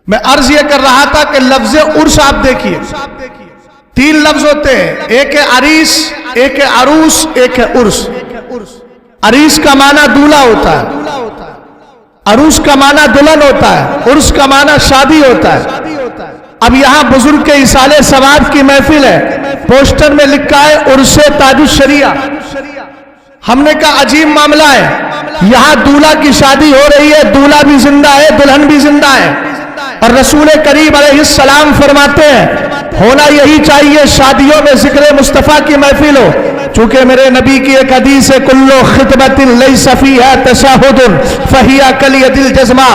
میں عرض یہ کر رہا تھا کہ لفظ عرس آپ دیکھیے، تین لفظ ہوتے ہیں، ایک ہے عریس، ایک ہے عروس، ایک ہے عرس۔ عریس کا معنی دولہا ہوتا ہے، عروس کا معنی دلہن ہوتا ہے، عرس کا معنی شادی ہوتا ہے۔ اب یہاں بزرگ کے ایصال ثواب کی محفل ہے، پوسٹر میں لکھا ہے عرس تاج الشریعہ۔ ہم نے کہا عجیب معاملہ ہے، یہاں دولہا کی شادی ہو رہی ہے، دولہا بھی زندہ ہے، دلہن بھی زندہ ہے، اور رسول کریم علیہ السلام فرماتے ہیں ہونا یہی چاہیے، شادیوں میں ذکر مصطفیٰ کی محفل ہو۔ چونکہ میرے نبی کی ایک حدیث ہے کلو خطبت لیس فیہا تشہد فہی کالید الجزمہ،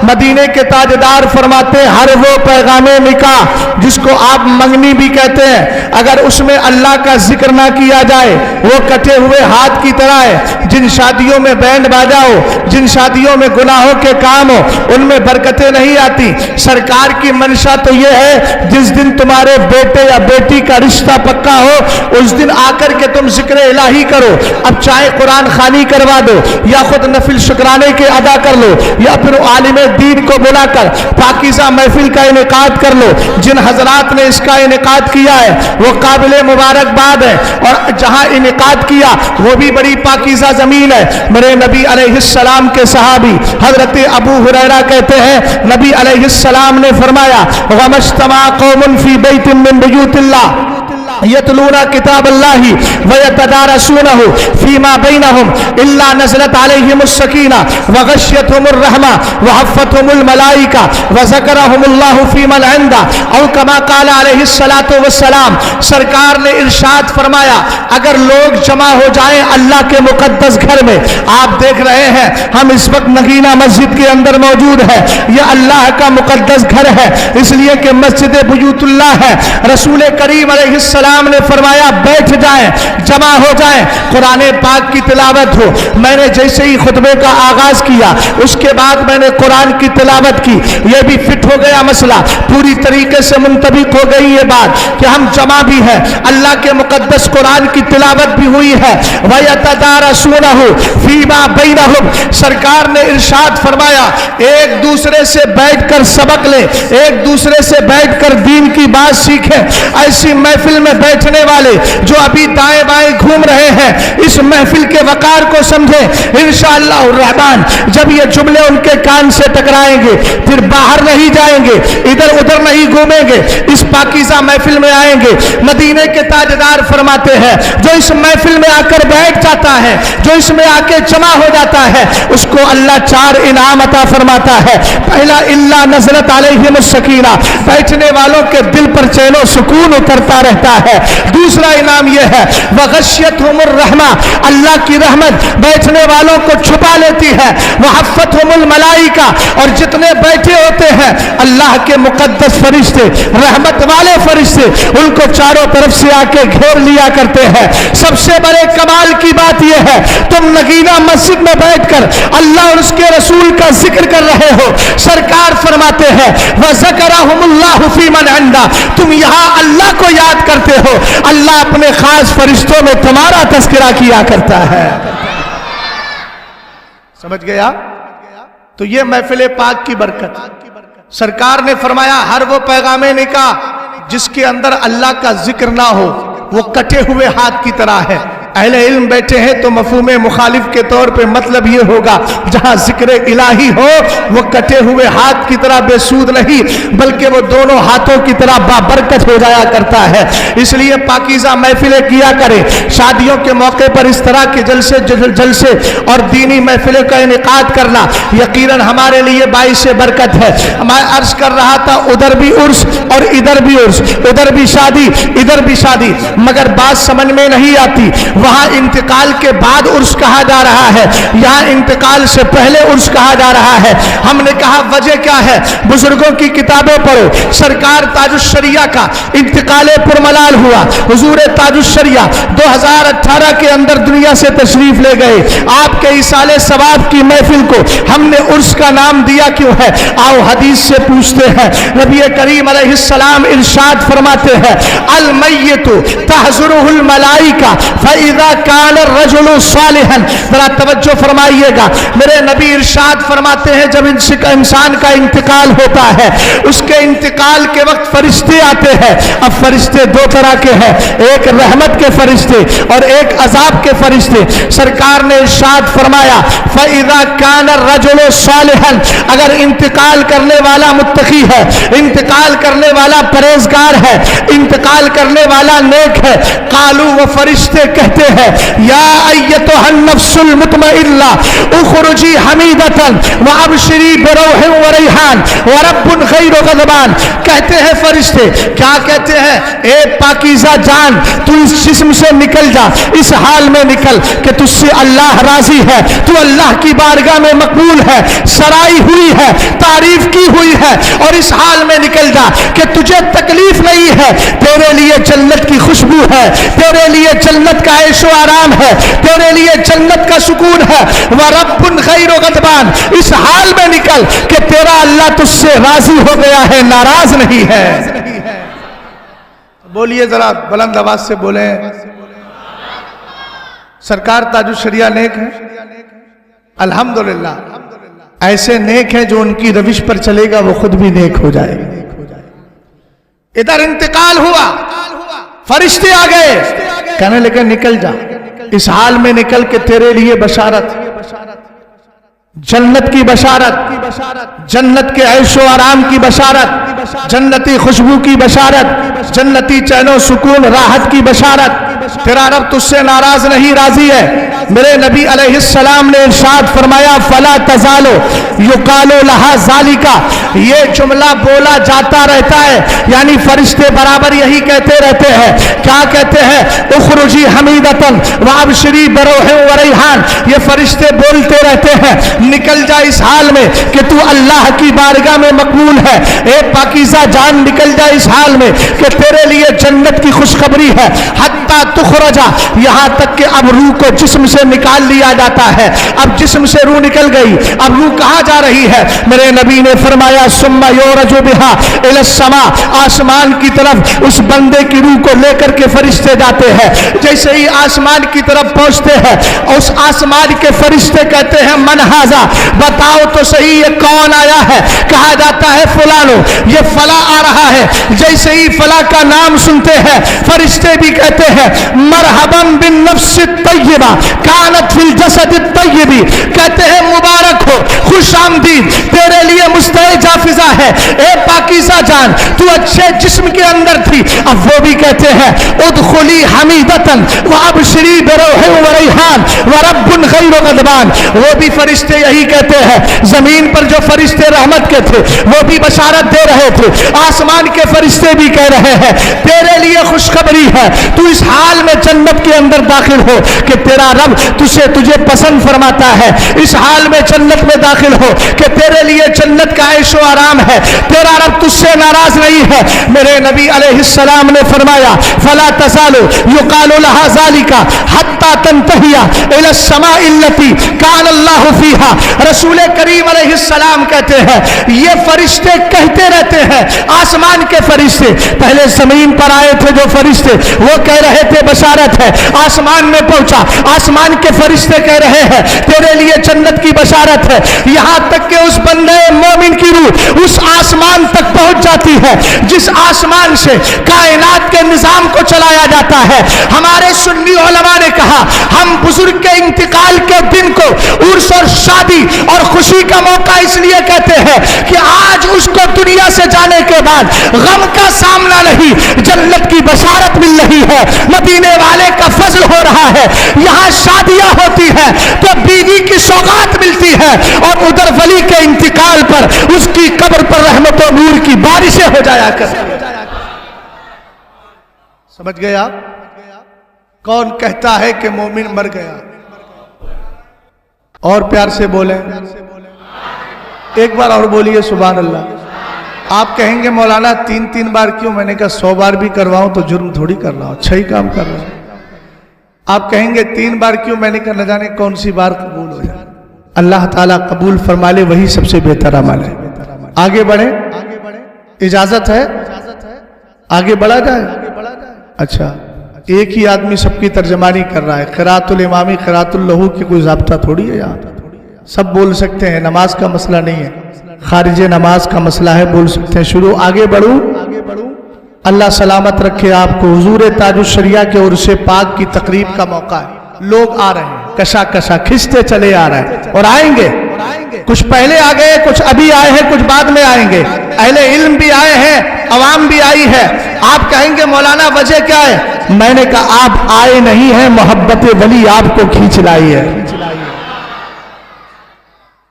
مدینے کے تاجدار فرماتے ہیں ہر وہ پیغام نکاح جس کو آپ منگنی بھی کہتے ہیں، اگر اس میں اللہ کا ذکر نہ کیا جائے وہ کٹے ہوئے ہاتھ کی طرح ہے۔ جن شادیوں میں بینڈ باجا ہو، جن شادیوں میں گناہوں کے کام ہو، ان میں برکتیں نہیں آتی۔ سرکار کی منشا تو یہ ہے جس دن تمہارے بیٹے یا بیٹی کا رشتہ پکا ہو اس دن آ کر کے تم ذکر الہی کرو، اب چاہے قرآن خوانی کروا دو یا خود نفل شکرانے کے ادا کر لو یا پھر عالم دین کو بلا کر پاکیزہ محفل کا انعقاد کر لو۔ جن حضرات نے اس کا انعقاد کیا ہے وہ قابل مبارکباد ہے، اور جہاں انعقاد کیا وہ بھی بڑی پاکیزہ زمین ہے۔ میرے نبی علیہ السلام کے صحابی حضرت ابو ہریرہ کہتے ہیں نبی علیہ السلام نے فرمایا وَمَا اجْتَمَعَ قَوْمٌ فِي بَيْتٍ مِّن بُيُوتِ اللَّهِ یتلون کتاب اللہ ویتدارسونہ فیما بینہم الا نزلت علیہم السکینہ وغشیتہم الرحمہ وحفتہم الملائکہ وذکرہم اللہ فی من عندہ، او کما قال علیہ السلام۔ سرکار نے ارشاد فرمایا اگر لوگ جمع ہو جائیں اللہ کے مقدس گھر میں، آپ دیکھ رہے ہیں ہم اس وقت نگینہ مسجد کے اندر موجود ہے، یہ اللہ کا مقدس گھر ہے اس لیے کہ مسجد بیوت اللہ ہے۔ رسول کریم علیہ السلام نے فرمایا بیٹھ جائیں، جمع ہو جائیں، قرآن پاک کی تلاوت ہو۔ میں نے جیسے ہی خطبے کا آغاز کیا اس کے بعد میں نے قرآن کی تلاوت کی، یہ بھی فٹ ہو گیا مسئلہ، پوری طریقے سے منطبق ہو گئی یہ بات کہ ہم جمع بھی ہیں، اللہ کے مقدس قرآن کی تلاوت بھی ہوئی ہے۔ وَيَتَدَارَسُونَهُ فِيمَا بَيْنَهُمْ، سرکار نے ارشاد فرمایا ایک دوسرے سے بیٹھ کر سبق لیں، ایک دوسرے سے بیٹھ کر دین کی بات سیکھیں۔ ایسی محفل میں بیٹھنے والے جو ابھی دائیں بائیں گھوم رہے ہیں اس محفل کے وقار کو سمجھیں، انشاءاللہ الرحمن جب یہ جملے ان کے کان سے ٹکرائیں گے پھر باہر نہیں جائیں گے، ادھر ادھر نہیں گھومیں گے، اس پاکیزہ محفل میں آئیں گے۔ مدینے کے تاجدار فرماتے ہیں جو اس محفل میں آ کر بیٹھ جاتا ہے، جو اس میں آ کے جمع ہو جاتا ہے اس کو اللہ 4 انعام عطا فرماتا ہے۔ پہلا الا نزلت علیہم السکینہ، بیٹھنے والوں کے دل پر چین و سکون اترتا رہتا ہے۔ دوسرا انعام یہ ہے وغشیتہم الرحمہ، اللہ کی رحمت بیٹھنے والوں کو چھپا لیتی ہے۔ وحفتہم الملائکہ، اور جتنے بیٹھے ہوتے ہیں اللہ کے مقدس فرشتے، رحمت والے فرشتے ان کو چاروں طرف سے آ کے گھیر لیا کرتے ہیں۔ سب سے بڑے کمال کی بات یہ ہے تم نگینہ مسجد میں بیٹھ کر اللہ اور اس کے رسول کا ذکر کر رہے ہو، سرکار فرماتے ہیں وذکرہم اللہ فی من عندہ، تم یہاں اللہ کو یاد کرتے ہو، اللہ اپنے خاص فرشتوں میں تمہارا تذکرہ کیا کرتا ہے۔ سمجھ گیا؟ تو یہ محفل پاک کی برکت۔ سرکار نے فرمایا ہر وہ پیغام نکاح جس کے اندر اللہ کا ذکر نہ ہو وہ کٹے ہوئے ہاتھ کی طرح ہے۔ اہل علم بیٹھے ہیں تو مفہوم مخالف کے طور پہ مطلب یہ ہوگا جہاں ذکر الہی ہو وہ کٹے ہوئے ہاتھ کی طرح بے سود نہیں بلکہ وہ دونوں ہاتھوں کی طرح بابرکت ہو جایا کرتا ہے۔ اس لیے پاکیزہ محفلیں کیا کریں، شادیوں کے موقع پر اس طرح کے جلسے اور دینی محفلوں کا انعقاد کرنا یقیناً ہمارے لیے باعث برکت ہے۔ میں عرض کر رہا تھا ادھر بھی عرس اور ادھر بھی عرس، ادھر بھی شادی ادھر بھی شادی، مگر بات سمجھ میں نہیں آتی وہاں انتقال کے بعد عرس کہا جا رہا ہے، یہاں انتقال سے پہلے عرس کہا جا رہا ہے۔ ہم نے کہا وجہ کیا ہے؟ بزرگوں کی کتابیں پڑھو، سرکار تاج الشریعہ کا انتقال پرملال ہوا، حضور تاج الشریعہ 2018 کے اندر دنیا سے تشریف لے گئے۔ آپ کے ایصال ثواب کی محفل کو ہم نے عرس کا نام دیا کیوں ہے؟ آؤ حدیث سے پوچھتے ہیں۔ نبی کریم علیہ السلام ارشاد فرماتے ہیں المیت تحضرہ الملائکہ فإذا فَإِذَا كَانَ الرَّجُلُ صَالِحًا. ذرا توجہ فرمائیے گا, میرے نبی ارشاد فرماتے ہیں جب انسان کا انتقال ہوتا ہے, اس کے انتقال کے وقت فرشتے آتے ہیں. اب فرشتے دو طرح کے ہیں, ایک رحمت کے فرشتے اور ایک عذاب کے فرشتے. سرکار نے ارشاد فرمایا فَإِذَا كَانَ الرَّجُلُ صَالِحًا, اگر انتقال کرنے والا متقی ہے, انتقال کرنے والا پرہیزگار ہے, انتقال کرنے والا نیک ہے, قالوا, وہ فرشتے کہتے ہیں یا ایتھا النفس المطمئنہ اخرجی حمیدۃ وابشری بروح وریحان ورب غیر غضبان. کہتے ہیں فرشتے, کیا کہتے ہیں؟ اے پاکیزہ جان, تو اس جسم سے نکل جا, اس حال میں نکل کہ تجھ سے اللہ راضی ہے, تو اللہ کی بارگاہ میں مقبول ہے, سرائی ہوئی ہے, تعریف کی ہوئی ہے, اور اس حال میں نکل جا کہ تجھے تکلیف نہیں ہے, تیرے لیے جنت کی خوشبو ہے, تیرے لیے جنت کا عیش و آرام ہے, تیرے لیے جنت کا سکون ہے. وَرَبٌ غَيْرُ غَضْبَانٍ, اس حال میں نکل کہ تیرا اللہ تجھ سے راضی ہو گیا ہے, ناراض نہیں ہے. بولیے ذرا بلند آواز سے بولیں. سرکار تاج الشریعہ نیک ہیں, الحمدللہ. ایسے نیک ہیں جو ان کی روش پر چلے گا وہ خود بھی نیک ہو جائے گا. ادھر انتقال ہوا, فرشتے آ گئے, کہنے لگے نکل جا, اس حال میں نکل کے تیرے لیے بشارت, جنت کی بشارت, جنت کے عیش و آرام کی بشارت, جنتی خوشبو کی بشارت, جنتی چین و سکون راحت کی بشارت. تیرا رب تجھ سے ناراض نہیں, راضی ہے. میرے نبی علیہ السلام نے ارشاد فرمایا فلا تزالو یقالو لہا ذالکا, یہ جملہ بولا جاتا رہتا ہے, یعنی فرشتے برابر یہی کہتے رہتے ہیں. کیا کہتے ہیں؟ اخرجی حمیدۃ وابشری بروح وریحان. یہ فرشتے بولتے رہتے ہیں نکل جا اس حال میں کہ تو اللہ کی بارگاہ میں مقبول ہے. اے پاکیزہ جان, نکل جا اس حال میں کہ تیرے لیے جنت کی خوشخبری ہے. حتی تخرجا, یہاں تک کہ اب روح کو جسم سے نکال لیا جاتا ہے. اب جسم سے روح نکل گئی, اب روح کہاں جا رہی ہے؟ میرے نبی نے فرمایا ثم یورج بہا الی السماء, آسمان کی طرف اس بندے کی روح کو لے کر کے فرشتے جاتے ہیں. جیسے ہی آسمان کی طرف پہنچتے ہیں, اس آسمان کے فرشتے کہتے ہیں من ھذا, بتاؤ تو صحیح یہ کون آیا ہے؟ کہا جاتا ہے فلانو, یہ فلاں آ رہا ہے. جیسے ہی فلاں کا نام سنتے ہیں فرشتے بھی کہتے ہیں مرحبا بالنفس الطیبہ کانت فی الجسد الطیب, کہتے ہیں مبارک ہو, خوش آمدید, تیرے لیے مستعجہ فضا ہے. اے پاکیزہ جان, تو اچھے جسم کے اندر تھی. اب وہ بھی کہتے ہیں ادخلی حمیدۃ وابشری بروح وریحان ورب غیر غضبان. وہ بھی فرشتے یہی کہتے ہیں. زمین پر جو فرشتے رحمت کے تھے وہ بھی بشارت دے رہے تھے, آسمان کے فرشتے بھی کہہ رہے ہیں تیرے لیے خوشخبری ہے, تو اس حال میں جنت کے اندر داخل ہو کہ تیرا رب تجھے پسند فرماتا ہے. اس حال میں جنت میں داخل ہو کہ تیرے لیے جنت کا عیش و آرام ہے, تیرا رب تجھ سے ناراض نہیں ہے. میرے نبی علیہ السلام نے فرمایا فلا تزالو یقال لہا ذالکا حتی تنتہی الی السماء التی کان اللہ فیہا. رسول کریم علیہ السلام کہتے ہیں یہ فرشتے کہتے رہتے ہیں, آسمان کے فرشتے پہلے زمین پر آئے تھے جو فرشتے وہ کہہ رہے تھے بشارت ہے, آسمان میں پہنچا, آسمان کے فرشتے کہہ رہے ہیں تیرے لیے جنت کی بشارت ہے. یہاں تک کہ اس بندے مومن کی روح اس آسمان تک پہنچ جاتی ہے جس آسمان سے کائنات کے نظام کو چلایا جاتا ہے. ہمارے سنی علماء نے کہا ہم بزرگ کے انتقال کے دن کو عرس اور شادی اور خوشی کا موقع اس لیے کہتے ہیں کہ آج اس کو دنیا سے جانے کے بعد غم کا سامنا نہیں, جنت کی بشارت مل رہی ہے, مدینے والے کا فضل ہو رہا ہے. یہاں شادیاں ہوتی ہیں تو بیوی کی سوغات ملتی ہے, اور ادھر ولی کے انتقال پر اس کی قبر پر رحمت و نور کی بارشیں ہو جایا کرتی. سمجھ گئے آپ؟ کون کہتا ہے کہ مومن مر گیا؟ اور پیار سے بولیں, ایک بار اور بولیے سبحان اللہ. آپ کہیں گے مولانا 3 بار کیوں؟ میں نے کہا 100 بار بھی کرواؤں تو جرم تھوڑی کر رہا ہوں, اچھا ہی کام کر رہا ہوں. آپ کہیں گے 3 بار کیوں؟ میں نے کہا نہ جانے کون سی بار قبول ہو جائے. اللہ تعالیٰ قبول فرما لے وہی سب سے بہتر عمل ہے. آگے بڑھیں, اجازت ہے؟ آگے بڑھا جائے؟ اچھا ایک ہی آدمی سب کی ترجمانی کر رہا ہے. قراءۃ الامامی قراءۃ اللہو کی کوئی ضابطہ تھوڑی ہے یہاں. سب بول سکتے ہیں, نماز کا مسئلہ نہیں ہے, خارج نماز کا مسئلہ ہے, بول سکتے ہیں. شروع آگے بڑھوں. اللہ سلامت رکھے آپ کو. حضور تاج الشریعہ کے عرس پاک کی تقریب کا موقع ہے. لوگ آ رہے ہیں, کشا کشا کھنچتے چلے آ رہے ہیں, اور آئیں گے. کچھ پہلے آ گئے, کچھ ابھی آئے ہیں, کچھ بعد میں آئیں گے. اہل علم بھی آئے ہیں, عوام بھی آئی ہے. آپ کہیں گے مولانا وجہ کیا ہے؟ میں نے کہا آپ آئے نہیں ہیں, محبت ولی آپ کو کھینچ لائی ہے.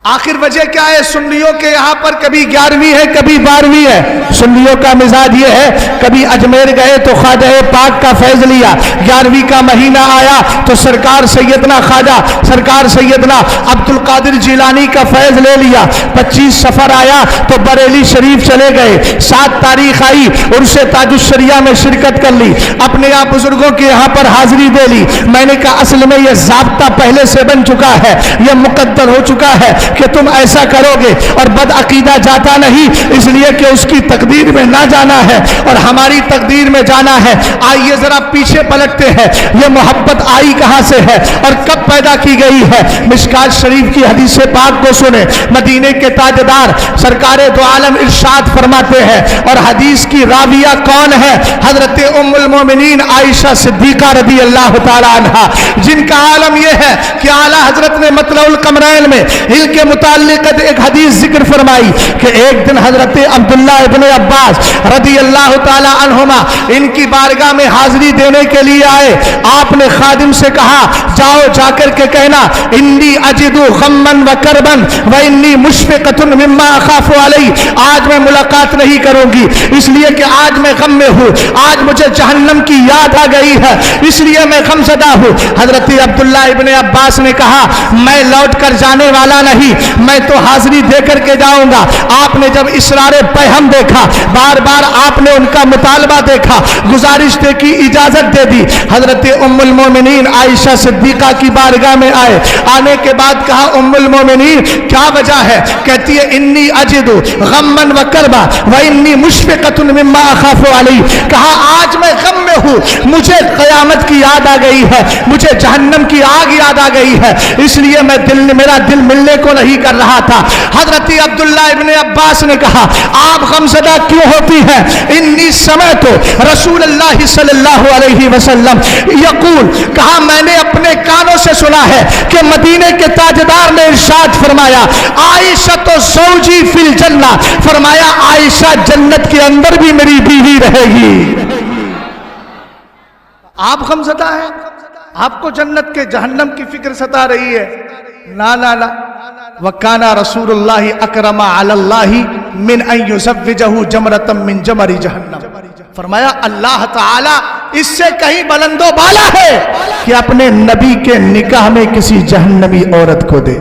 آخر وجہ کیا ہے؟ سنیوں کے یہاں پر کبھی 11ویں ہے, کبھی 12ویں ہے. سنیوں کا مزاج یہ ہے, کبھی اجمیر گئے تو خواجہ پاک کا فیض لیا. 11ویں کا مہینہ آیا تو سرکار سیدنا خواجہ سرکار سیدنا عبد القادر جیلانی کا فیض لے لیا. 25 سفر آیا تو بریلی شریف چلے گئے. 7 تاریخ آئی, عرس تاج الشریعہ میں شرکت کر لی. اپنے یہاں بزرگوں کے یہاں پر حاضری دے لی. میں نے کہا اصل میں یہ ضابطہ پہلے سے بن چکا ہے, یہ مقدر ہو چکا ہے کہ تم ایسا کرو گے, اور بد عقیدہ جاتا نہیں, اس لیے کہ اس کی تقدیر میں نہ جانا ہے اور ہماری تقدیر میں جانا ہے. آئیے ذرا پیچھے پلٹتے ہیں. یہ محبت آئی کہاں سے ہے اور کب پیدا کی گئی ہے؟ مشکات شریف کی حدیث پاک کو سنیں. مدینے کے تاجدار سرکار دو عالم ارشاد فرماتے ہیں, اور حدیث کی راویہ کون ہے؟ حضرت ام المومنین عائشہ صدیقہ رضی اللہ تعالی عنہا, جن کا عالم یہ ہے کہ اعلیٰ حضرت نے مطلع القمرین میں ہل کے متعلق ایک حدیث ذکر فرمائی کہ ایک دن حضرت عبداللہ ابن عباس رضی اللہ تعالی عنہما ان کی بارگاہ میں حاضری دینے کے لیے آئے. آپ نے خادم سے کہا جاؤ جا کر کے کہنا انی اجدو غمن و کربن و انی مشفقۃ مما اخاف علی. آج میں ملاقات نہیں کروں گی اس لیے کہ آج میں غم میں ہوں, آج مجھے جہنم کی یاد آ گئی ہے, اس لیے میں غم زدہ ہوں. حضرت عبداللہ ابن عباس نے کہا میں لوٹ کر جانے والا نہیں, میں تو حاضری دے کر کے جاؤں گا. آپ نے جب اسرار پیہم دیکھا, بار بار آپ نے ان کا مطالبہ دیکھا, گزارش کی اجازت دے دی. حضرت ام المومنین عائشہ صدیقہ کی بارگاہ میں آئے. آنے کے بعد کہا ام المومنین کیا وجہ ہے؟ کہتی ہے انی اجدو غمن و کربا و انی مشفقۃ مما اخاف علی. کہا آج میں غم میں ہوں, مجھے قیامت کی یاد آ گئی ہے, مجھے جہنم کی آگ یاد آ گئی ہے, اس لیے میرا دل ملنے کو نہیں کر رہا تھا. حضرت عبداللہ ابن عباس نے کہا آپ غمزدہ کیوں ہوتی ہیں؟ انی سمعت رسول اللہ صلی اللہ علیہ وسلم یقول, کہا میں نے اپنے کانوں سے سنا ہے کہ مدینے کے تاجدار نے ارشاد فرمایا عائشہ تو زوجی فی الجنہ, فرمایا عائشہ جنت کے اندر بھی میری بیوی رہے گی. آپ غمزدہ ہیں, آپ کو جنت کے جہنم کی فکر ستا رہی ہے. لا لا لا, وَكَانَ رَسُولُ اللَّهِ أَكْرَمَ عَلَى اللَّهِ مِنْ أَنْ يُزَوِّجَهُ جَمْرَةً مِنْ جَمَرِ جَهَنَّمَ. فرمایا اللہ تعالی اس سے کہیں بلند و بالا ہے کہ اپنے نبی کے نکاح میں کسی جہنمی عورت کو دے.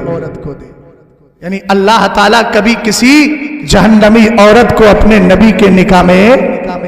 یعنی اللہ تعالیٰ کبھی کسی جہنمی عورت کو اپنے نبی کے نکاح میں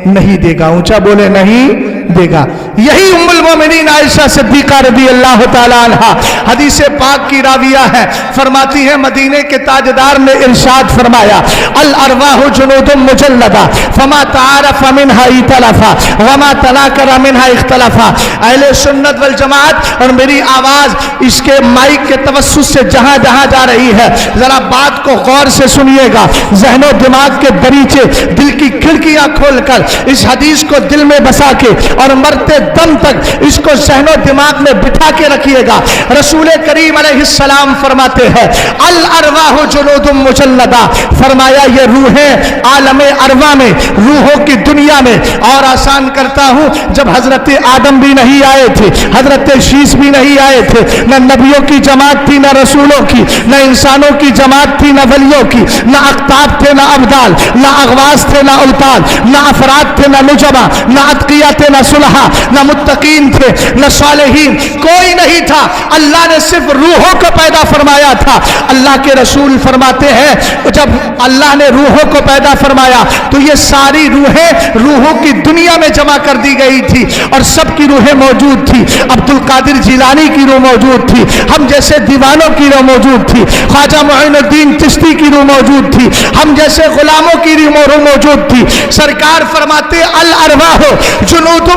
نہیں دے گا. اونچا بولے نہیں دے گا. یہی ام المومنین عائشہ صدیقہ رضی اللہ تعالی عنہا حدیث پاک کی راویہ ہے, فرماتی ہے مدینے کے تاجدار نے ارشاد فرمایا الارواح جنود مجلدہ فما تعارف منها ائتلف وما تناکر منها اختلف. اہل سنت والجماعت, اور میری آواز اس کے مائک کے توسط سے جہاں جہاں جا رہی ہے ذرا بات کو غور سے سنیے گا. ذہن و دماغ کے دریچے, دل کی کھڑکیاں کھول کر اس حدیث کو دل میں بسا کے اور مرتے دم تک اس کو ذہن و دماغ میں بٹھا کے رکھیے گا. رسول کریم علیہ السلام فرماتے ہیں الارواح جنود مجلدہ, فرمایا یہ روحیں عالم ارواح میں, روحوں کی دنیا میں. اور آسان کرتا ہوں, جب حضرت آدم بھی نہیں آئے تھے, حضرت شیس بھی نہیں آئے تھے, نہ نبیوں کی جماعت تھی نہ رسولوں کی, نہ انسانوں کی جماعت تھی نہ ولیوں کی, نہ اقطاب تھے نہ ابدال, نہ اغواس تھے نہ اوتاد, نہ افراد تھے نہ نجبا, نہ اتقیاء تھے نہ صلحاء, نہ متقین تھے نہ صالحین, کوئی نہیں تھا. اللہ نے صرف روحوں کو پیدا فرمایا تھا. اللہ کے رسول فرماتے ہیں جب اللہ نے روحوں کو پیدا فرمایا تو یہ ساری روحیں روحوں کی دنیا میں جمع کر دی گئی تھی, اور سب کی روحیں موجود تھی. عبد القادر جیلانی کی روح موجود تھی, ہم جیسے دیوانوں کی روح موجود تھی, خواجہ معین الدین چشتی کی روح موجود تھی, ہم جیسے غلاموں کی روح موجود تھی. سرکار فرماتے الارواح جنود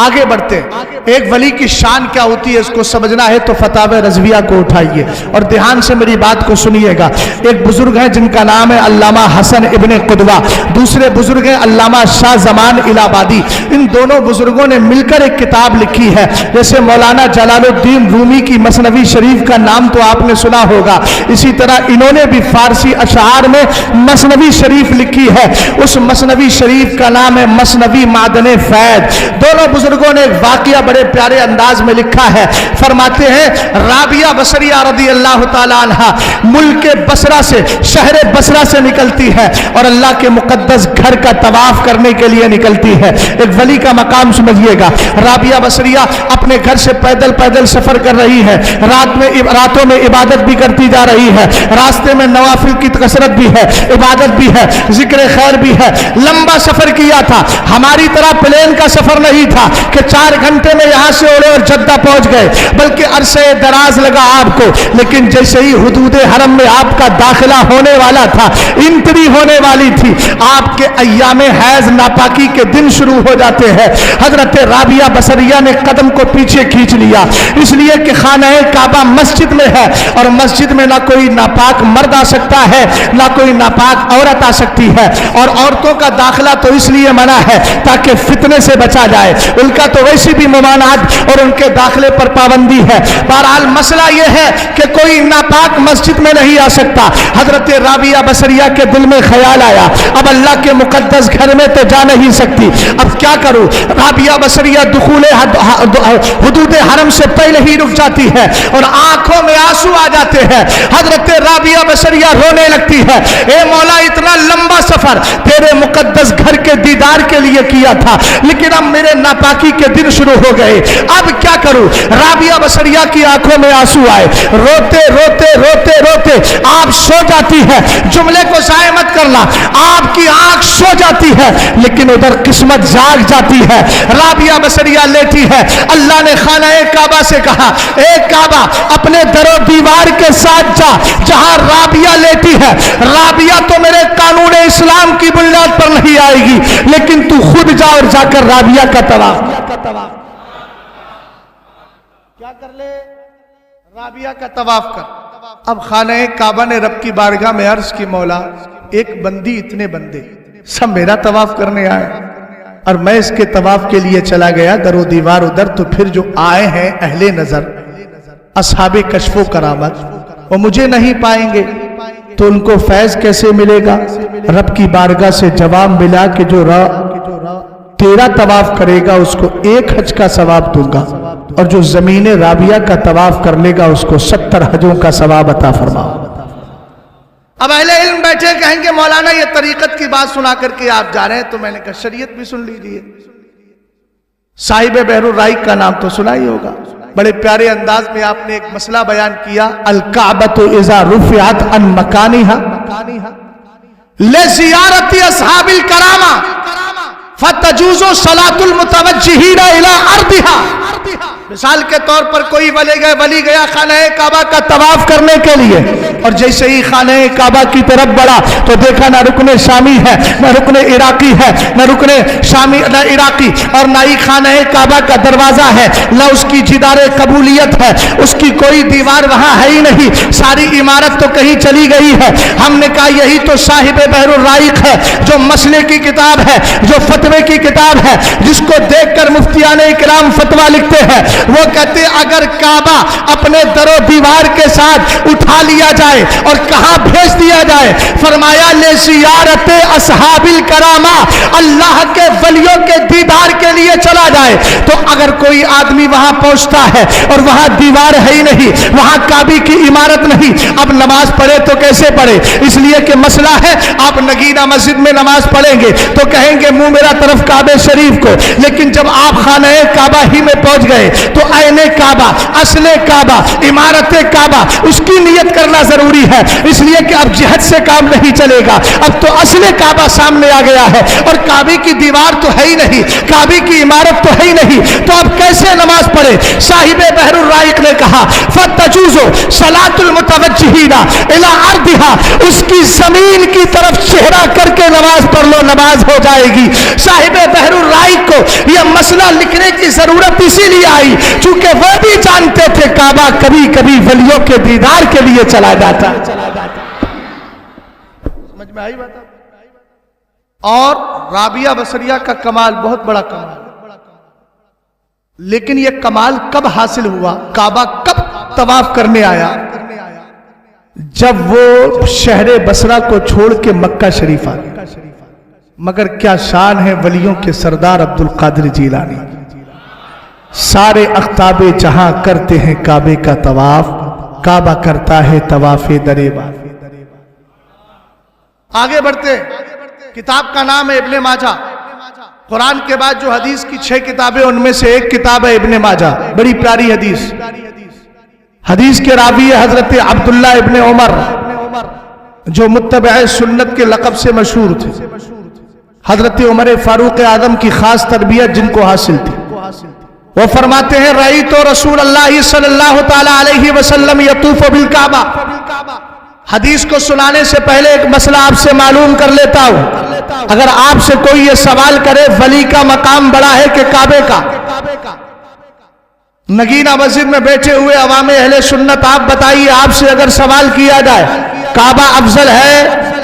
آگے بڑھتے ہیں۔ ایک ولی کی شان کیا ہوتی ہے اس کو سمجھنا ہے تو فتاوی رضویہ کو اٹھائیے اور دھیان سے میری بات کو سنیے گا۔ ایک بزرگ ہیں جن کا نام ہے علامہ حسن ابن قدوہ، دوسرے بزرگ ہیں علامہ شاہ زمان الہٰبادی۔ ان دونوں بزرگوں نے مل کر ایک کتاب لکھی ہے۔ جیسے مولانا جلال الدین رومی کی مثنوی شریف کا نام تو آپ نے سنا ہوگا، اسی طرح انہوں نے بھی فارسی اشعار میں مثنوی شریف لکھی ہے۔ اس مثنوی شریف کا نام ہے مثنوی معدن فیض۔ دونوں بزرگوں نے ایک واقعہ بڑے پیارے انداز میں لکھا ہے۔ فرماتے ہیں رابعہ بصریہ رضی اللہ تعالی عنہ ملک بصرہ سے، شہر بصرہ سے نکلتی ہے اور اللہ کے مقدس گھر کا طواف کرنے کے لیے نکلتی ہے۔ ایک ولی کا مقام سمجھیے گا۔ رابعہ بصریہ اپنے گھر سے پیدل پیدل سفر کر رہی ہے، راتوں میں عبادت بھی کرتی جا رہی ہے، راستے میں نوافل کی کثرت بھی ہے، عبادت بھی ہے، ذکر خیر بھی ہے۔ لمبا سفر کیا تھا، ہماری طرح پلین کا سفر نہیں تھا کہ 4 گھنٹے میں یہاں سے اڑے اور جدہ پہنچ گئے، بلکہ عرصے دراز لگا آپ کو۔ لیکن جیسے ہی حدود حرم میں آپ کا داخلہ ہونے والا تھا، انٹری ہونے والی تھی، آپ کے ایام حیض ناپاکی کے دن شروع ہو جاتے ہیں۔ حضرت رابعہ بصریہ نے قدم کو پیچھے کھینچ لیا، اس لیے کہ خانہ کعبہ مسجد میں ہے اور مسجد میں نہ کوئی ناپاک مرد آ سکتا ہے نہ کوئی ناپاک عورت آ سکتی ہے، اور عورتوں کا داخلہ تو اس لیے منع ہے تاکہ فتنے سے بچا جائے، ان کا تو ویسی بھی ممانعت اور ان کے داخلے پر پابندی ہے۔ بہرحال مسئلہ یہ ہے کہ کوئی ناپاک مسجد میں نہیں آ سکتا۔ حضرت رابعہ بصریہ کے دل میں خیال آیا اب اللہ کے مقدس گھر میں تو جا نہیں سکتی، اب کیا کروں؟ رابعہ بصریہ دخول حدود حرم سے پہلے ہی رک جاتی ہے اور آنکھوں میں آنسو آ جاتے ہیں۔ حضرت رابعہ بصریہ رونے لگتی ہے، اے مولا اتنا لمبا سفر تیرے مقدس گھر کے دیدار کے لیے کیا تھا، لیکن اب میرے ناپاکی کے دن شروع ہو گئے، اب کیا کروں؟ رابعہ بصریہ کی آنکھوں میں آنسو آئے، روتے روتے روتے روتے آپ سو جاتی ہے۔ جملے کو ضائع مت کرنا، آپ کی آنکھ سو جاتی ہے لیکن ادھر قسمت جاگ جاتی ہے۔ رابعہ بصریہ لیٹی ہے، اللہ نے خانہ کعبہ سے کہا اے کعبہ اپنے در و دیوار کے ساتھ جا جہاں رابعہ لیٹی ہے۔ رابعہ تو میرے قانون اسلام کی بنیاد پر نہیں آئے گی، لیکن تو خود جا اور جا کر رابعہ کا طواف کیا کر لے، رابعہ کا طواف کر۔ اب خانہ کعبہ نے رب کی بارگاہ میں عرض کی مولا ایک بندی اتنے بندے سب میرا طواف کرنے آئے اور میں اس کے طواف کے لیے چلا گیا در و دیوار ادھر، تو پھر جو آئے ہیں اہل نظر اصحاب کشف و کرامت وہ مجھے نہیں پائیں گے تو ان کو فیض کیسے ملے گا؟ رب کی بارگاہ سے جواب ملا کہ جو تیرا طواف کرے گا اس کو 1 حج کا ثواب دوں گا، اور جو زمین رابعہ کا طواف کر لے گا اس کو 70 حجوں کا ثواب عطا فرماؤ۔ اب اہل علم بیٹھے کہیں گے مولانا یہ طریقت کی بات سنا کر کے آپ جا رہے ہیں، تو میں نے کہا شریعت بھی سن لیجئے۔ صاحب بحر الرائق کا نام تو سنا ہی ہوگا، بڑے پیارے انداز میں آپ نے ایک مسئلہ بیان کیا، الکعبۃ اذا رفعت عن مکانہا لزیارت اصحاب الکرامہ فتجوز صلاۃ المتوجہین الی ارضها۔ مثال کے طور پر کوئی ولی گیا خانہ کعبہ کا طواف کرنے کے لیے، اور جیسے ہی خانہ کعبہ کی طرف بڑھا تو دیکھا نہ رکن شامی ہے نہ رکن عراقی ہے، نہ رکن شامی نہ عراقی، اور نہ ہی خانہ کعبہ کا دروازہ ہے، نہ اس کی جدار قبولیت ہے، اس کی کوئی دیوار وہاں ہے ہی نہیں، ساری عمارت تو کہیں چلی گئی ہے۔ ہم نے کہا یہی تو صاحب بحر الرائق ہے، جو مسئلے کی کتاب ہے، جو فتوے کی کتاب ہے، جس کو دیکھ کر مفتیان اکرام فتویٰ لکھتے ہیں۔ وہ کہتے اگر کعبہ اپنے در و دیوار کے ساتھ اٹھا لیا جائے اور کہاں بھیج دیا جائے، فرمایا لزیارت اصحاب الکرامہ، اللہ کے ولیوں کے دیدار کے لیے چلا جائے، تو اگر کوئی آدمی وہاں پہنچتا ہے اور وہاں دیوار ہے ہی نہیں، وہاں کعبے کی عمارت نہیں، اب نماز پڑھے تو کیسے پڑھے؟ اس لیے کہ مسئلہ ہے آپ نگینہ مسجد میں نماز پڑھیں گے تو کہیں گے منہ میرا طرف کعبہ شریف کو، لیکن جب آپ خانہ کعبہ ہی میں پہنچ گئے تو عین کعبہ، اصل کعبہ، عمارت کعبہ، اس کی نیت کرنا ضروری ہے، اس لیے کہ اب جہت سے کام نہیں چلے گا، اب تو اصل کعبہ سامنے آ گیا ہے اور کعبے کی دیوار تو ہے ہی نہیں، کعبے کی عمارت تو ہے ہی نہیں، تو اب کیسے نماز پڑھے؟ صاحب بحر الرائق نے کہا تجوزو صلاۃ المتوجہین الی ارضھا، اس کی زمین کی طرف چہرہ کر کے نماز پڑھ لو، نماز ہو جائے گی۔ صاحب بحر الرائق کو یہ مسئلہ لکھنے کی ضرورت اسی لیے آئی چونکہ وہ بھی جانتے تھے کعبہ کبھی کبھی ولیوں کے دیدار کے لیے چلا جاتا۔ سمجھ میں آئی بات؟ اور رابعہ بصریہ کا کمال بہت بڑا کمال، لیکن یہ کمال کب حاصل ہوا، کعبہ کب طواف کرنے آیا؟ جب وہ شہر بصرہ کو چھوڑ کے مکہ شریف آ گیا۔ مگر کیا شان ہے ولیوں کے سردار عبد القادر جیلانی، سارے اقطاب جہاں کرتے ہیں کعبے کا طواف، کعبہ کرتا ہے طواف دربار۔ آگے بڑھتے، کتاب کا نام ہے ابن ماجہ۔ قرآن کے بعد جو حدیث کی 6 کتابیں ان میں سے ایک کتاب ہے ابن ماجہ، بڑی پیاری حدیث۔ حدیث کے راوی ہے حضرت عبداللہ ابن عمر جو متبع سنت کے لقب سے مشہور تھے، حضرت عمر فاروق اعظم کی خاص تربیت جن کو حاصل تھی۔ وہ فرماتے ہیں رأیت رسول اللہ صلی اللہ تعالی علیہ وسلم یطوف بالکعبہ۔ حدیث کو سنانے سے پہلے ایک مسئلہ آپ سے معلوم کر لیتا ہوں، اگر آپ سے کوئی یہ سوال کرے ولی کا مقام بڑا ہے کہ کعبے کا، نگینہ مسجد میں بیٹھے ہوئے عوام اہل سنت آپ بتائیے، آپ سے اگر سوال کیا جائے کعبہ افضل ہے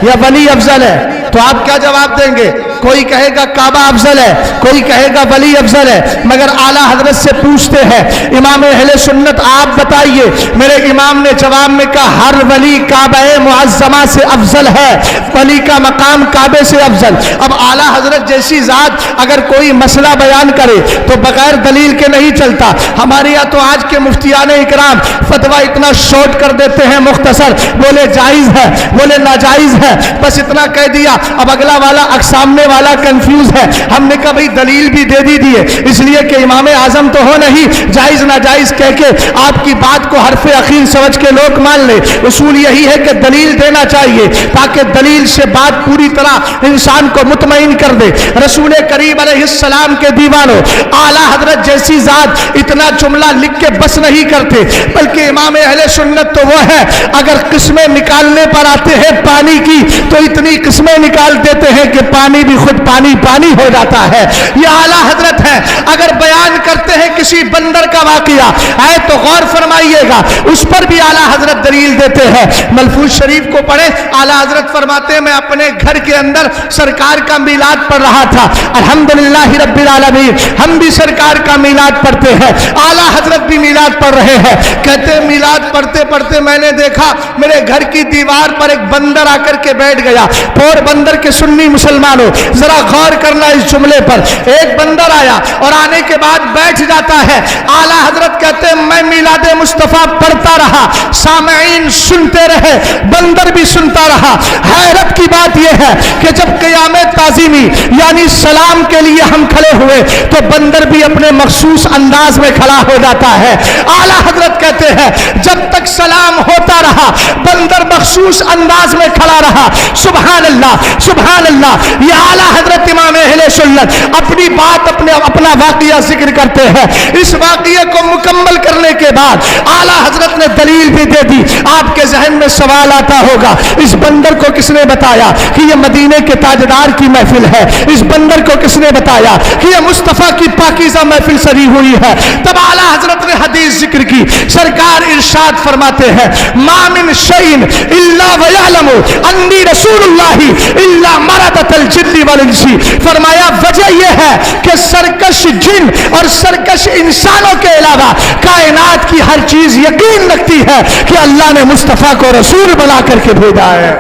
یا ولی افضل ہے تو آپ کیا جواب دیں گے؟ کوئی کہے گا کعبہ افضل ہے، کوئی کہے گا ولی افضل ہے۔ مگر اعلیٰ حضرت سے پوچھتے ہیں امام اہل سنت آپ بتائیے، میرے امام نے جواب میں کہا ہر ولی کعبہ معظمہ سے افضل ہے، ولی کا مقام کعبے سے افضل۔ اب اعلیٰ حضرت جیسی ذات اگر کوئی مسئلہ بیان کرے تو بغیر دلیل کے نہیں چلتا۔ ہمارے یہاں تو آج کے مفتیان اکرام فتویٰ اتنا شارٹ کر دیتے ہیں، مختصر، بولے جائز ہے، بولے ناجائز ہے، بس اتنا کہہ دیا۔ اب اگلا والا سامنے والا کنفیوز ہے۔ ہم نے کہا بھئی دلیل بھی دے دیے، اس لیے کہ امام اعظم تو ہو نہیں، جائز ناجائز کہہ کے آپ کی بات کو حرف اخیر سمجھ کے لوگ مان لے۔ اصول یہی ہے کہ دلیل دینا چاہیے تاکہ دلیل سے بات پوری طرح انسان کو مطمئن کر دے۔ رسول کریم علیہ السلام کے دیوانوں، اعلیٰ حضرت جیسی ذات اتنا جملہ لکھ کے بس نہیں کرتے، بلکہ امام اہل سنت تو وہ ہے اگر قسمیں نکالنے پر آتے ہیں پانی کی تو اتنی قسمیں نکال دیتے ہیں کہ پانی بھی خود پانی پانی ہو جاتا ہے۔ یہ اعلیٰ حضرت ہے، اگر بیان کرتے ہیں کسی بندر کا واقعہ ہے تو غور فرمائیے گا، اس پر بھی اعلیٰ حضرت دلیل دیتے ہیں۔ ملفوظ شریف کو پڑھیں، اعلیٰ حضرت فرماتے ہیں میں اپنے گھر کے اندر سرکار کا میلاد پڑھ رہا تھا، الحمدللہ رب العالمین، ہم بھی سرکار کا میلاد پڑھتے ہیں، اعلیٰ حضرت بھی میلاد پڑھ رہے ہیں۔ کہتے ہیں میلاد پڑھتے پڑھتے میں نے دیکھا میرے گھر کی دیوار پر ایک بندر آ کر کے بیٹھ گیا۔ پور بندر کے سنی مسلمانوں ذرا غور کرنا اس جملے پر، ایک بندر آیا اور آنے کے بعد بیٹھ جاتا ہے۔ اعلیٰ حضرت کہتے ہیں میں میلاد مصطفیٰ پڑھتا رہا، سامعین سنتے رہے، بندر بھی سنتا رہا۔ حیرت کی بات یہ ہے کہ جب قیام تعظیمی یعنی سلام کے لیے ہم کھڑے ہوئے تو بندر بھی اپنے مخصوص انداز میں کھڑا ہو جاتا ہے۔ اعلیٰ حضرت کہتے ہیں جب تک سلام ہوتا رہا بندر مخصوص انداز میں کھڑا رہا۔ سبحان اللہ سبحان اللہ۔ یہ اعلیٰ حضرت امام اہل سنت اپنی بات اپنا واقعہ ذکر کرتے ہیں۔ اس واقعے کو مکمل کرنے کے بعد اعلیٰ حضرت نے دلیل بھی دے دی۔ آپ کے ذہن میں سوال آتا ہوگا اس بندر کو کس نے بتایا کہ یہ مدینے کے تاجدار کی محفل ہے؟ اس بندر کو کس نے بتایا کہ یہ مصطفیٰ کی پاکیزہ محفل سری ہوئی ہے؟ تب اعلیٰ حضرت نے حدیث ذکر کی، سرکار ارشاد فرماتے ہیں ما من شیء الا ویعلم انی رسول اللہ الا مردۃ الجن والانس۔ فرمایا وجہ یہ ہے کہ سرکش جن اور سرکش انسانوں کے علاوہ کائنات کی ہر چیز یقین رکھتی ہے کہ اللہ نے مصطفیٰ کو رسول بنا کر کے بھیجا ہے۔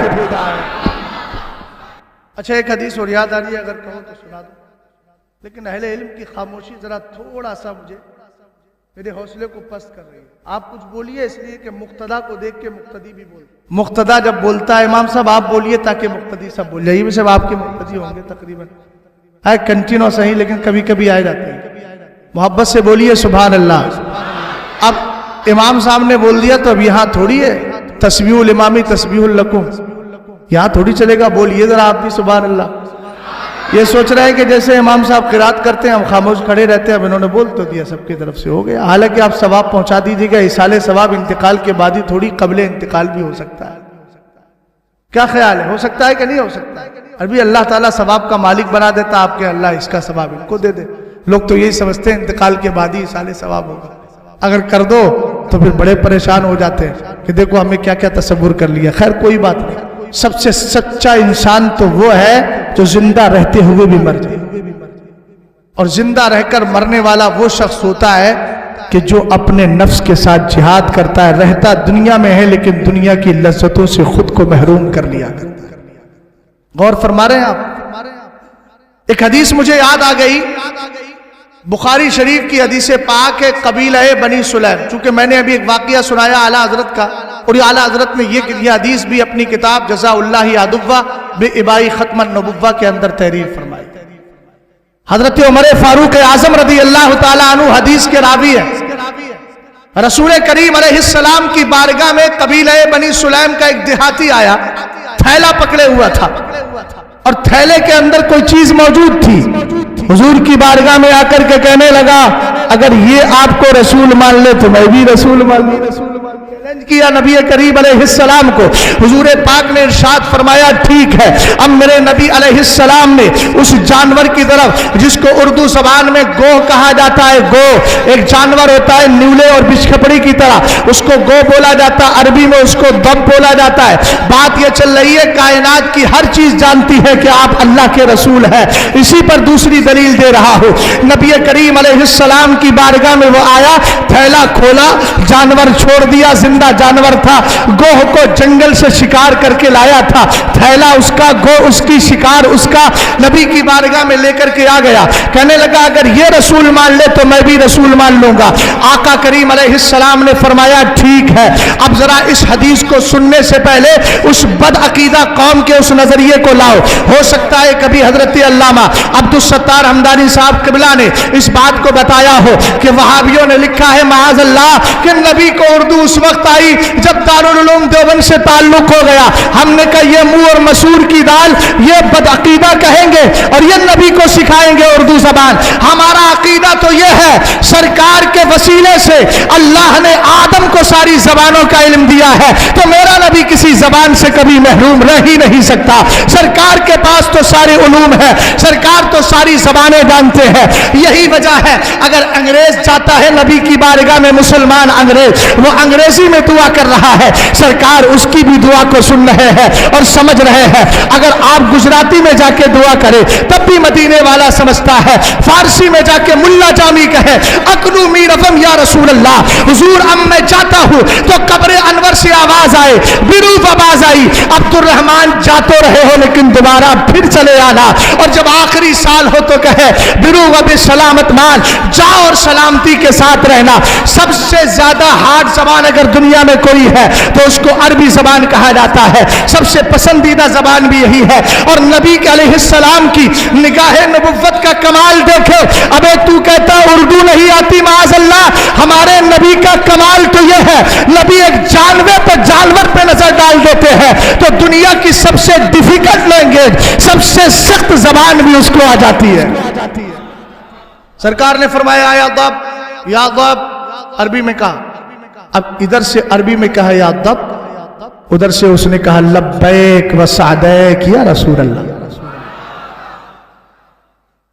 اچھا ایک حدیث اور یاد آ رہی ہے، اگر کہو تو سنا دو، لیکن اہل علم کی خاموشی ذرا تھوڑا سا مجھے میرے حوصلے کو پست کر رہی ہے۔ آپ کچھ بولیے اس لیے کہ مقتدیٰ کو دیکھ کے مقتدی بھی بولے۔ مقتدیٰ جب بولتا ہے امام صاحب آپ بولیے تاکہ مقتدی سب بول جائے، یہ بھی سب آپ کے مقتدی ہوں گے تقریباً، ہے کنٹینو صحیح لیکن کبھی کبھی آئے جاتے ہیں۔ محبت سے بولیے سبحان اللہ۔ اب امام صاحب نے بول دیا تو اب یہاں تھوڑی ہے تسبیح الامامی تسبیح لکم، یہاں تھوڑی چلے گا، بولیے ذرا آپ بھی سبحان اللہ۔ یہ سوچ رہے ہیں کہ جیسے امام صاحب قرات کرتے ہیں ہم خاموش کھڑے رہتے ہیں، اب انہوں نے بول تو دیا، سب کی طرف سے ہو گیا۔ حالانکہ آپ ثواب پہنچا دیجیے گا، ایصال ثواب انتقال کے بعد ہی تھوڑی، قبل انتقال بھی ہو سکتا ہے۔ کیا خیال ہے، ہو سکتا ہے کہ نہیں ہو سکتا ہے؟ ابھی اللہ تعالیٰ ثواب کا مالک بنا دیتا آپ کے، اللہ اس کا ثواب ان کو دے دے۔ لوگ تو یہی سمجھتے ہیں انتقال کے بعد ہی ایصال ثواب ہوگا، اگر کر دو تو پھر بڑے پریشان ہو جاتے ہیں کہ دیکھو ہمیں کیا کیا تصور کر لیا۔ خیر کوئی بات نہیں، سب سے سچا انسان تو وہ ہے جو زندہ رہتے ہوئے بھی مر جائے، اور زندہ رہ کر مرنے والا وہ شخص ہوتا ہے کہ جو اپنے نفس کے ساتھ جہاد کرتا ہے، رہتا دنیا میں ہے لیکن دنیا کی لذتوں سے خود کو محروم کر لیا کرتا ہے۔ غور فرما رہے ہیں آپ؟ ایک حدیث مجھے یاد آ گئی، بخاری شریف کی حدیث پاک ہے، قبیلہ بنی سلیم۔ چونکہ میں نے ابھی ایک واقعہ سنایا اعلیٰ حضرت کا، اور یہ اعلیٰ حضرت نے یہ حدیث بھی اپنی کتاب جزا اللہ عدوہ بإبائی ختم النبوہ کے اندر تحریر فرمائی۔ حضرت عمر فاروق اعظم رضی اللہ تعالیٰ عنہ حدیث کے راوی ہے۔ رسول کریم علیہ السلام کی بارگاہ میں قبیلہ بنی سلیم کا ایک دیہاتی آیا، تھیلا پکڑے ہوا تھا، اور تھیلے کے اندر کوئی چیز موجود تھی۔ حضور کی بارگاہ میں آ کر کے کہنے لگا اگر یہ آپ کو رسول مان لے تو میں بھی رسول مان لوں۔ چیلنج کیا نبی کریم علیہ السلام کو۔ حضور پاک نے ارشاد فرمایا ٹھیک ہے۔ اب میرے نبی علیہ السلام نے اس جانور کی طرف جس کو اردو زبان میں گوہ کہا جاتا ہے، گوہ ایک جانور ہوتا ہے نیولے اور بچھکپڑی کی طرح، اس کو گو بولا جاتا ہے، عربی میں اس کو دب بولا جاتا ہے۔ بات یہ چل رہی ہے کائنات کی ہر چیز جانتی ہے کہ آپ اللہ کے رسول ہیں، اسی پر دوسری دلیل دے رہا ہوں۔ نبی کریم علیہ السلام کی بارگاہ میں وہ آیا، تھیلا کھولا، جانور چھوڑ دیا، زندہ جانور تھا، گوہ کو جنگل سے شکار کر کے لایا تھا، تھیلا اس کا، گو اس کی، شکار اس کا، نبی کی بارگاہ میں لے کر کے آ گیا۔ کہنے لگا اگر یہ رسول مان لے تو میں بھی رسول مان لوں گا۔ آقا کریم علیہ السلام نے فرمایا ٹھیک ہے۔ اب ذرا اس حدیث کو سننے سے پہلے اس بد عقیدہ قوم کے اس نظریے کو لاؤ۔ ہو سکتا ہے کبھی حضرت علامہ عبدالستار حمدانی صاحب قبلہ نے اس بات کو بتایا ہو کہ وہابیوں نے لکھا ہے معاذ اللہ کہ نبی کو اردو اس وقت آئی جب دارالعلوم دیوبند سے تعلق ہو گیا۔ ہم نے کہا یہ منہ اور مسور کی دال، یہ بد عقیدہ کہیں گے اور یہ نبی کو سکھائیں گے اردو زبان۔ ہمارا عقیدہ تو یہ ہے سرکار کے وسیلے سے اللہ نے آدم کو ساری زبانوں کا علم دیا ہے، تو میرا نبی کسی زبان سے کبھی محروم رہ ہی نہیں سکتا۔ سرکار کے پاس تو سارے علوم ہے، سرکار تو ساری زبانیں جانتے ہیں۔ یہی وجہ ہے اگر انگریز چاہتا ہے نبی کی بارگاہ میں، مسلمان انگریز، وہ انگریزی میں دعا کر رہا ہے، سرکار اس کی بھی دعا کو سن رہے ہیں اور سمجھ رہے ہیں۔ اگر آپ گجراتی میں جا کے دعا کرے تب بھی مدینے والا سمجھتا ہے، فارسی میں جا کے ملا جامی کہے اکنو میرفم یا رسول اللہ، حضور اب میں جاتا ہوں تو قبر انور سے آواز آئے، بیروف آواز آئی عبد الرحمن جا تو رہے ہو لیکن دوبارہ پھر چلے آنا، اور جب آخری سال ہو تو کہے بیروف اب سلامت مان، جاؤ اور سلامتی کے ساتھ رہنا۔ سب سے زیادہ ہارڈ زبان اگر دنیا میں کوئی ہے تو اس کو عربی زبان کہا جاتا ہے، سب سے پسندیدہ زبان بھی یہی ہے۔ اور نبی کے علیہ السلام کی نگاہ نبوت کا کمال دیکھو، ابے تو کہتا اردو نہیں آتی، معاذ اللہ، ہمارے نبی کا کمال تو یہ ہے نبی ایک جانور پہ نظر ڈال دیتے ہیں تو دنیا کی سب سے ڈیفیکلٹ لینگویج، سب سے سخت زبان بھی اس کو آ جاتی ہے۔ سرکار نے فرمایا یا ضب، عربی میں کہا، اب ادھر سے عربی میں کہا یا ضب، ادھر سے اس نے کہا لبیک و سعدیک یا رسول اللہ۔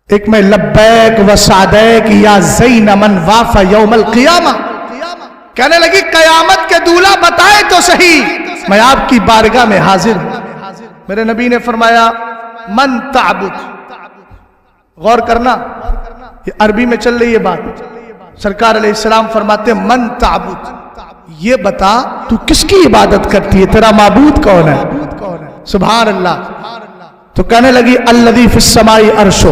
ایک میں لبیک و سعدیک یا زین من واف یوم القیامہ، کہنے لگی قیامت کے دولہا بتائے تو صحیح، میں آپ کی بارگاہ میں حاضر ہوں۔ میرے نبی نے فرمایا من تعبد، غور کرنا یہ عربی میں چل رہی ہے بات، سرکار علیہ السلام فرماتے من تعبد، یہ بتا تو کس کی عبادت کرتی ہے، تیرا معبود کون ہے؟ سبحان اللہ۔ تو کہنے لگی الذی فی السماء عرشو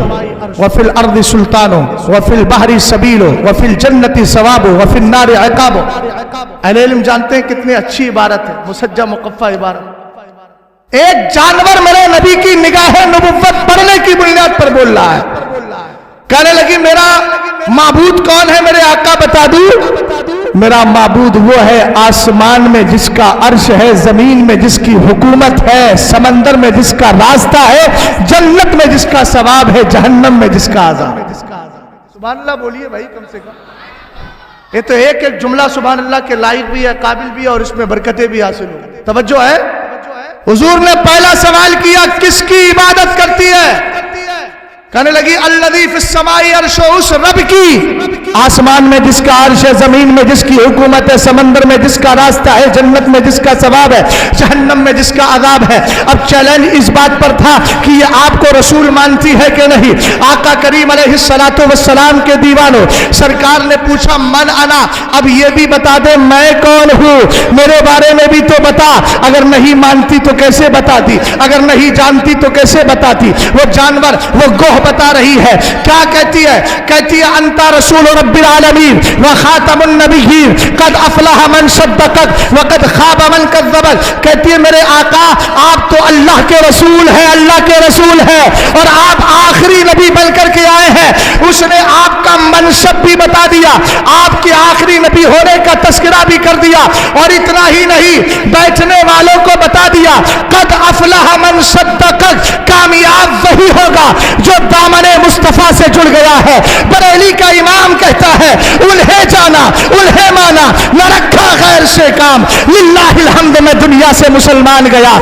وفی الارض سلطانو وفی البحر سبیلو وفی الجنت ثوابو وفی النار عقابو۔ اہل علم جانتے ہیں کتنی اچھی عبارت ہے، مسجع مقفع عبارت۔ ایک جانور میرے نبی کی نگاہ نبوت پڑھنے کی بنیاد پر بول رہا ہے۔ کہنے لگی میرا معبود کون ہے، میرے آقا بتا دوں؟ میرا معبود وہ ہے آسمان میں جس کا عرش ہے، زمین میں جس کی حکومت ہے، سمندر میں جس کا راستہ ہے، جنت میں جس کا ثواب ہے، جہنم میں جس کا عذاب ہے۔ سبحان اللہ بولیے بھائی کم سے کم۔ یہ تو ایک ایک جملہ سبحان اللہ کے لائق بھی ہے، قابل بھی ہے، اور اس میں برکتیں بھی حاصل ہوں۔ توجہ ہے؟ حضور نے پہلا سوال کیا کس کی عبادت کرتی ہے؟ کہنے لگی الذی فی السماء عرش، اس رب کی آسمان میں جس کا عرش ہے، زمین میں جس کی حکومت ہے، سمندر میں جس کا راستہ ہے، جنت میں جس کا ثواب ہے، جہنم میں جس کا عذاب ہے۔ اب چیلنج اس بات پر تھا کہ یہ آپ کو رسول مانتی ہے کہ نہیں؟ آقا کریم علیہ الصلوۃ والسلام کے دیوانوں، سرکار نے پوچھا من انا، اب یہ بھی بتا دے میں کون ہوں، میرے بارے میں بھی تو بتا۔ اگر نہیں مانتی تو کیسے بتاتی، اگر نہیں جانتی تو کیسے بتاتی؟ وہ جانور وہ گوہ بتا رہی ہے، کیا کہتی ہے؟ کہتی ہے انتا رسول رب العالمین وخاتم النبیین قد افلح من صدقک وقد خاب من کذبک۔ کہتی ہے میرے آقا آپ تو اللہ کے رسول ہیں، اللہ کے رسول ہیں، اور آپ آخری نبی بن کر کے آئے ہیں۔ اس نے آپ کا منصب بھی بتا دیا، آپ کے آخری نبی ہونے کا تذکرہ بھی کر دیا، اور اتنا ہی نہیں بیٹھنے والوں کو بتا دیا قد افلح من صدقک، کامیاب وہی ہوگا جو دامن مصطفیٰ سے جڑ گیا ہے۔ بریلی کا امام کہتا ہے انہیں جانا انہیں مانا، نہ رکھا غیر سے کام، للہ الحمد میں دنیا سے مسلمان گیا۔